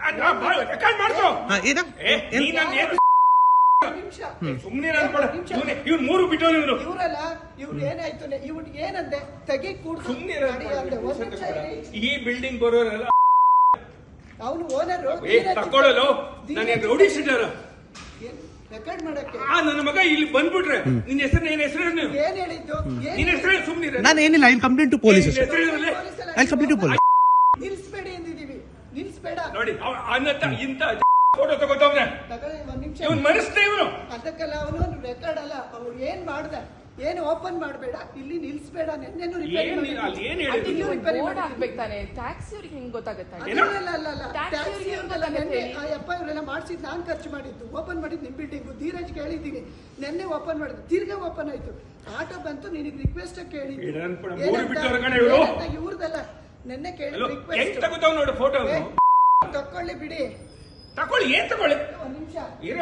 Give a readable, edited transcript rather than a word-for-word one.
Record ಮಾಡ್ಕೋ. ಏನ ಸುಮ್ನೆ ಇವ್ರು ಮೂರು ಬಿಟ್ಟು ಇವರಲ್ಲ ಇವ್ರು ಏನಾಯ್ತು ಇವ್ರಿಗೆ ಏನಂದೆ ತೆಗಿ ಕೂಡ ಸುಮ್ನೆ ಈ ಬಿಲ್ಡಿಂಗ್ ಬರೋರೆಲ್ಲ ಅವನು ಓನರ್ ತಕೊಳ್ಳಲು ನಾನು ರೌಡಿ ಶೀಟರ್ ರೆಕಾರ್ಡ್ ಮಾಡಕ್ಕೆ ನನ್ನ ಮಗ ಇಲ್ಲಿ ಬಂದ್ಬಿಟ್ರೆ ನಿನ್ನ ಹೆಸರು ಏನ್ ಹೆಸರು ಏನ್ ಹೇಳಿದ್ದು ನಿನ್ನ ಹೆಸರು ಸುಮ್ನೆ ನಾನು ಏನಿಲ್ಲ I complaint to police I complaint to police ನಿಲ್ಸ್ಬೇಡಿ ಅಂದಿದೀವಿ ನಿಲ್ಸ್ಬೇಡ ನೋಡಿ ಇಂತ ಫೋಟೋ ತಗೋತವ್ನೆ ತಗೊಳ್ಳಿ ಒಂದ್ ನಿಮಿಷ ಇವನ್ ಮನಸ್ತೆ ಇವನು ಅದಕ್ಕೆಲ್ಲ ಅವನು ರೆಕಾರ್ಡ್ ಅಲ್ಲ ಅವ್ರು ಏನ್ ಮಾಡ್ದ ಏನು ಓಪನ್ ಮಾಡಬೇಡ ಇಲ್ಲಿ ನಿಲ್ಸ್ಬೇಡ ನೆನ್ನೆನು ರಿಪೇರಿ ಆಗ್ಬೇಕಾನೆ ಟ್ಯಾಕ್ಸಿ ಅವ್ರಿಗೆ ಹೆಂಗ್ ಗೊತ್ತಾಗತ್ತಾ ಟ್ಯಾಕ್ಸಿ ಆ ಅಪ್ಪ ಇವರೆಲ್ಲ ಮಾಡ್ಸಿದ್ ನಾನ್ ಖರ್ಚು ಮಾಡಿದ್ದು ಓಪನ್ ಮಾಡಿದ್ ನಿಮ್ ಬಿಲ್ಡಿಂಗು ಧೀರಜ್ ಕೇಳಿದ್ದೀನಿ ನೆನ್ನೆ ಓಪನ್ ಮಾಡಿದ್ದು ತಿರ್ಗಾ ಓಪನ್ ಆಯ್ತು ಆಟೋ ಬಂತು ನಿನಗೆ ರಿಕ್ವೆಸ್ಟ್ ಕೇಳಿದ್ದು ಇವ್ರದಲ್ಲ ನೆನ್ನೆ ಕೇಳಿ ರಿಕ್ವೆಸ್ಟ್ ನೋಡಿ ಫೋಟೋ ತಕೊಳ್ಳಿ ಬಿಡಿ ತಕೊಳ್ಳಿ ಏನ್ ತಕೊಳ್ಳಿ ಒಂದ್ ನಿಮಿಷ ಇರೋ